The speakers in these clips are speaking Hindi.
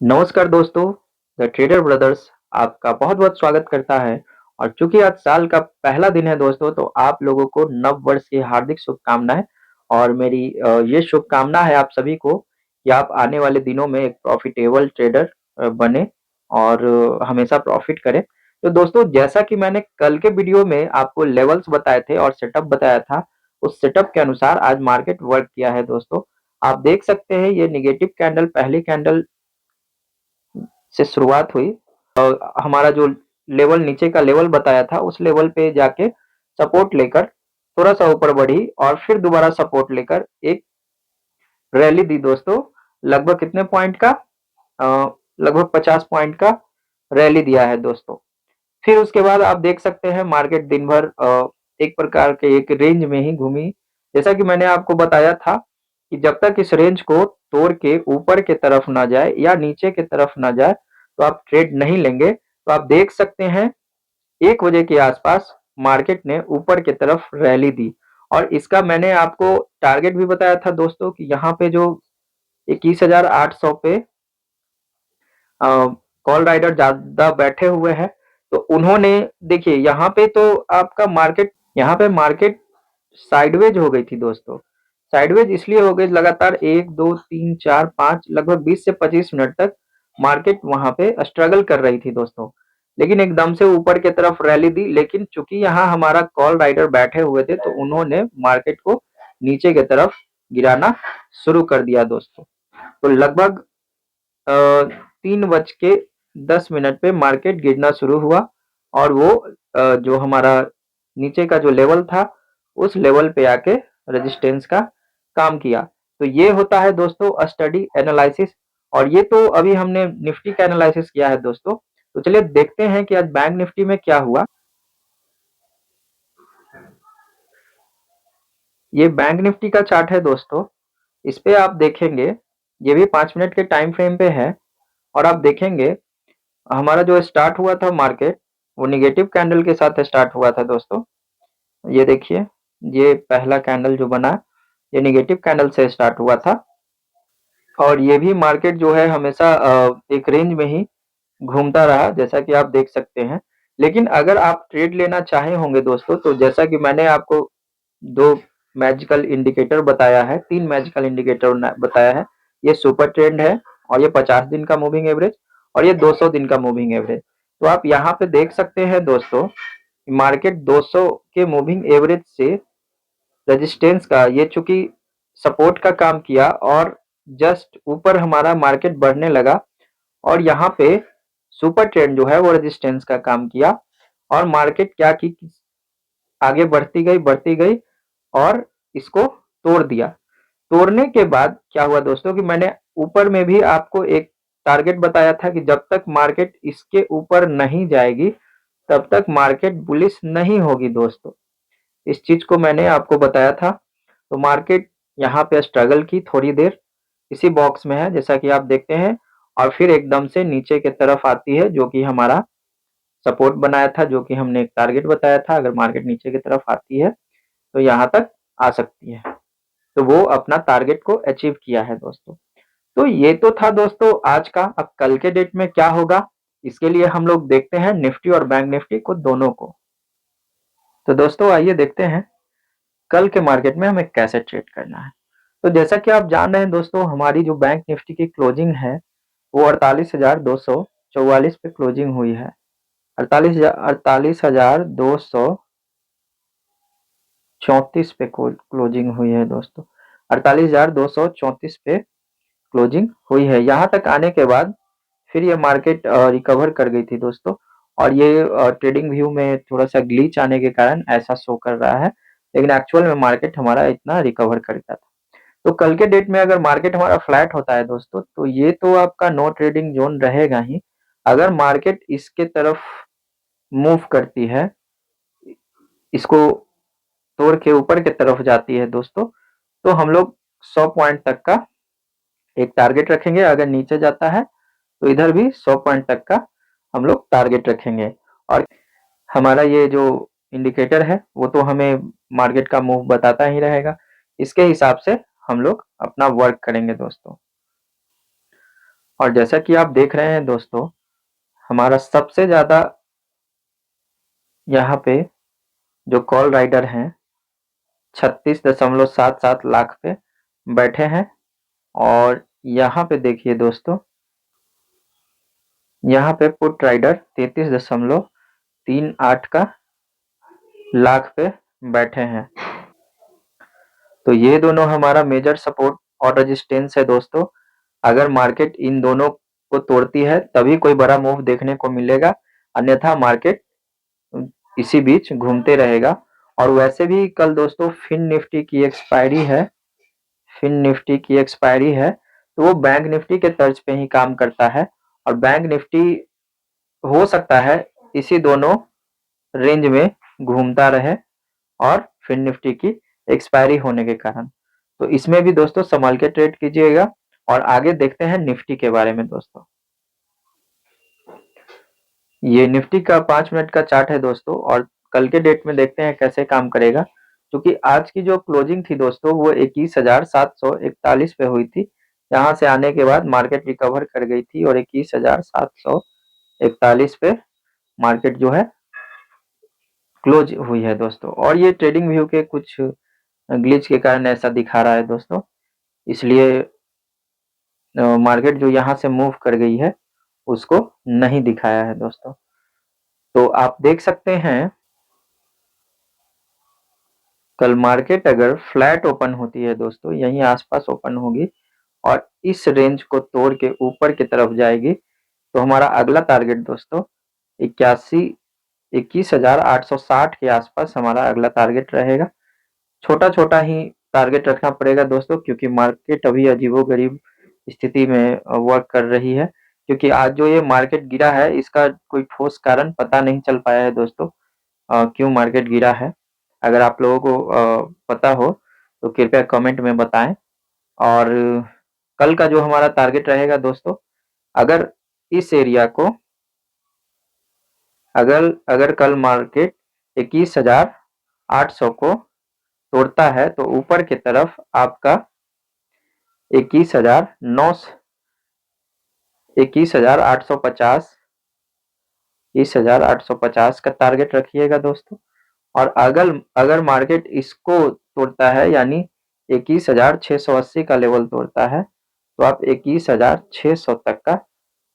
नमस्कार दोस्तों, द ट्रेडर ब्रदर्स आपका बहुत-बहुत स्वागत करता है। और चूँकि आज साल का पहला दिन है दोस्तों, तो आप लोगों को नव वर्ष की हार्दिक शुभकामनाएँ। और मेरी ये शुभकामना है आप सभी को कि आप आने वाले दिनों में एक प्रॉफ़िटेबल ट्रेडर बनें और हमेशा प्रॉफ़िट करें। तो दोस्तों, जैसा कि मैंने कल के वीडियो में आपको लेवल्स बताए थे और सेटअप बताया था, उस सेटअप के अनुसार आज मार्केट वर्क किया है दोस्तों। आप देख सकते हैं ये नेगेटिव कैंडल पहली कैंडल से शुरुआत हुई। हमारा जो लेवल नीचे का लेवल बताया था उस लेवल पे जाके सपोर्ट लेकर थोड़ा-सा ऊपर बढ़ी और फिर दोबारा सपोर्ट लेकर एक रैली दी दोस्तों। लगभग कितने पॉइंट का? लगभग 50 पॉइंट का रैली दिया है दोस्तों। फिर उसके बाद आप देख सकते हैं मार्केट दिन भर एक प्रकार के एक रेंज में ही घूमी। जैसा कि मैंने आपको बताया था कि जब तक इस रेंज को तोड़ के ऊपर की तरफ ना जाए या नीचे की तरफ ना जाए, तो आप ट्रेड नहीं लेंगे। तो आप देख सकते हैं 1 बजे के आसपास मार्केट ने ऊपर की तरफ रैली दी और इसका मैंने आपको टारगेट भी बताया था दोस्तों कि यहाँ पे जो 21,800 पे अ, कॉल राइडर ज़्यादा बैठे हुए हैं, तो उन्होंने देखिए यहाँ पे तो आपका मार्केट यहाँ पे मार्केट साइडवेज हो गई थी दोस्तों। साइडवेज इसलिए हो गई लगातार 1, 2, 3, 4, 5 लगभग 20 से 25 मिनट तक मार्केट वहाँ पे स्ट्रगल कर रही थी दोस्तों। लेकिन एकदम से ऊपर की तरफ रैली दी, लेकिन चूँकि यहाँ हमारा कॉल राइडर बैठे हुए थे, तो उन्होंने मार्केट को नीचे की तरफ गिराना शुरू कर दिया दोस्तों। तो लगभग 3:10 पे मार्केट गिरना शुरू हुआ और वो जो हमारा नीचे का जो लेवल था, उस लेवल पे आके रेजिस्टेंस का काम किया। तो ये होता है दोस्तों स्टडी एनालिसिस। और ये तो अभी हमने निफ्टी का एनालिसिस किया है दोस्तों। तो चलिए देखते हैं कि आज बैंक निफ्टी में क्या हुआ। ये बैंक निफ्टी का चार्ट है दोस्तों। इस पे आप देखेंगे, ये भी 5 मिनट के टाइम फ्रेम पे है और आप देखेंगे हमारा जो स्टार्ट हुआ था मार्केट, वो नेगेटिव कैंडल के साथ स्टार्ट हुआ था दोस्तों। ये देखिए, ये पहला कैंडल जो बना, ये नेगेटिव कैंडल से स्टार्ट हुआ था और ये भी मार्केट जो है हमेशा एक रेंज में ही घूमता रहा, जैसा कि आप देख सकते हैं। लेकिन अगर आप ट्रेड लेना चाहे होंगे दोस्तों, तो जैसा कि मैंने आपको 2 मैजिकल इंडिकेटर बताया है, 3 मैजिकल इंडिकेटर न बताया है। ये सुपर ट्रेंड है और ये 50 दिन का मूविंग एवरेज और ये 200 दिन का मूविंग एवरेज। तो आप यहाँ पे देख सकते हैं दोस्तों, मार्केट 200 के मूविंग एवरेज से रेजिस्टेंस का ये चूँकि सपोर्ट का काम किया और जस्ट ऊपर हमारा मार्केट बढ़ने लगा और यहाँ पे सुपर ट्रेंड जो है वो रेजिस्टेंस का काम किया और मार्केट क्या की आगे बढ़ती गई और इसको तोड़ दिया। तोड़ने के बाद क्या हुआ दोस्तों कि मैंने ऊपर में भी आपको एक टारगेट बताया था कि जब तक मार्केट इसके ऊपर नहीं जाएगी, तब तक मार्केट बुलिश नहीं होगी दोस्तों। इस चीज़ को मैंने आपको बताया था। तो मार्केट यहाँ पे स्ट्रगल की थोड़ी देर, इसी बॉक्स में है जैसा कि आप देखते हैं और फिर एकदम से नीचे की तरफ आती है जो कि हमारा सपोर्ट बनाया था, जो कि हमने एक टारगेट बताया था। अगर मार्केट नीचे की तरफ आती है, तो यहाँ तक आ सकती है। तो वो अपना टारगेट को अचीव किया है दोस्तों। तो ये तो था दोस्तों आज का। अब कल के डेट में क्या होगा, इसके लिए हम लोग देखते हैं निफ्टी और बैंक निफ्टी को दोनों को। तो दोस्तों आइए देखते हैं कल के मार्केट में हमें कैसे ट्रेड करना है। तो जैसा कि आप जान रहे हैं दोस्तों, हमारी जो बैंक निफ्टी की क्लोजिंग है वो 48,244 पे क्लोजिंग हुई है। 48,234 पे क्लोजिंग हुई है दोस्तों। 48,234 पे क्लोजिंग हुई है। यहाँ तक आने के बाद फिर ये मार्केट रिकवर कर गई थी दोस्तों और ये ट्रेडिंग व्यू में थोड़ा-सा ग्लिच आने के कारण ऐसा शो कर रहा है, लेकिन एक्चुअल में मार्केट हमारा इतना रिकवर कर गया था। तो कल के डेट में अगर मार्केट हमारा फ्लैट होता है दोस्तों, तो ये तो आपका नो ट्रेडिंग ज़ोन रहेगा ही। अगर मार्केट इसके तरफ मूव करती है, इसको तोड़ के ऊपर की तरफ जाती है दोस्तों, तो हम लोग 100 पॉइंट तक का एक टारगेट रखेंगे। अगर नीचे जाता है, तो इधर भी 100 पॉइंट तक का हम लोग टारगेट रखेंगे और हमारा ये जो इंडिकेटर है, वो तो हमें मार्केट का मूव बताता ही रहेगा। इसके हिसाब से हम लोग अपना वर्क करेंगे दोस्तों। और जैसा कि आप देख रहे हैं दोस्तों, हमारा सबसे ज़्यादा यहाँ पे जो कॉल राइडर हैं 36.77 लाख पे बैठे हैं। और यहाँ पे देखिए दोस्तों, यहाँ पे पुट राइडर 33.38 का लाख पे बैठे हैं। तो ये दोनों हमारा मेजर सपोर्ट और रेजिस्टेंस है दोस्तों। अगर मार्केट इन दोनों को तोड़ती है तभी कोई बड़ा मूव देखने को मिलेगा, अन्यथा मार्केट इसी बीच घूमते रहेगा। और वैसे भी कल दोस्तों फिन निफ्टी की एक्सपायरी है, फिन निफ्टी की एक्सपायरी है, तो वो बैंक निफ्टी के तर्ज पे ही काम करता है। और बैंक निफ्टी हो सकता है इसी दोनों रेंज में घूमता रहे और फिन निफ्टी की एक्सपायरी होने के कारण। तो इसमें भी दोस्तों संभाल के ट्रेड कीजिएगा। और आगे देखते हैं निफ्टी के बारे में दोस्तों। ये निफ्टी का 5 मिनट का चार्ट है दोस्तों, और कल के डेट में देखते हैं कैसे काम करेगा। क्योंकि आज की जो क्लोजिंग थी दोस्तों वो 21,741 पे हुई थी। यहाँ से आने के बाद मार्केट रिकवर कर गई थी और 21,741 पे मार्केट जो है क्लोज हुई है दोस्तों। और ये ट्रेडिंग व्यू के कुछ ग्लिच के कारण ऐसा दिखा रहा है दोस्तों, इसलिए मार्केट जो यहाँ से मूव कर गई है उसको नहीं दिखाया है दोस्तों। तो आप देख सकते हैं कल मार्केट अगर फ्लैट ओपन होती है दोस्तों, यहीं आसपास ओपन होगी और इस रेंज को तोड़ के ऊपर की तरफ जाएगी, तो हमारा अगला टारगेट दोस्तों 21,860 के आसपास हमारा अगला टारगेट रहेगा। छोटा छोटा ही टारगेट रखना पड़ेगा दोस्तों, क्योंकि मार्केट अभी अजीबोगरीब स्थिति में वर्क कर रही है। क्योंकि आज जो ये मार्केट गिरा है इसका कोई ठोस कारण पता नहीं चल पाया है दोस्तों, क्यों मार्केट गिरा है। अगर आप लोगों को पता हो तो कृपया कमेंट में बताएं। और कल का जो हमारा टारगेट रहेगा दोस्तों, अगर इस एरिया को अगर अगर कल मार्केट 21,800 को तोड़ता है तो ऊपर की तरफ आपका 21,850 21,850 का टारगेट रखिएगा दोस्तों। और अगर अगर मार्केट इसको तोड़ता है यानी 21,680 का लेवल तोड़ता है तो आप 21,600 तक का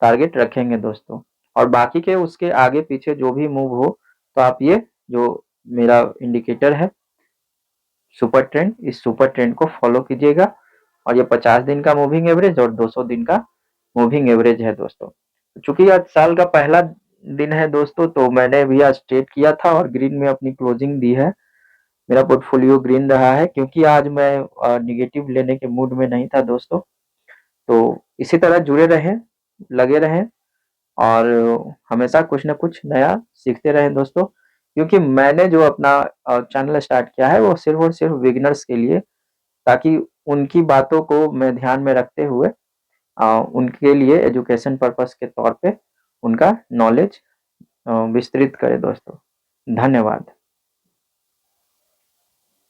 टारगेट रखेंगे दोस्तों। और बाकी के उसके आगे पीछे जो भी मूव हो तो आप ये जो मेरा इंडिकेटर है सुपर ट्रेंड, इस सुपर ट्रेंड को फॉलो कीजिएगा। और ये 50 दिन का मूविंग एवरेज और 200 दिन का मूविंग एवरेज है दोस्तों। चूंकि आज साल का पहला दिन है दोस्तों, तो मैंने भी आज ट्रेड किया था और ग्रीन में अपनी क्लोजिंग दी है। मेरा पोर्टफोलियो ग्रीन रहा है क्योंकि आज मैं निगेटिव लेने के मूड में नहीं था दोस्तों। तो इसी तरह जुड़े रहें, लगे रहें और हमेशा कुछ ना कुछ नया सीखते रहें दोस्तों। क्योंकि मैंने जो अपना चैनल स्टार्ट किया है वो सिर्फ और सिर्फ बिगिनर्स के लिए, ताकि उनकी बातों को मैं ध्यान में रखते हुए उनके लिए एजुकेशन पर्पस के तौर पे उनका नॉलेज विस्तृत करें दोस्तों। धन्यवाद।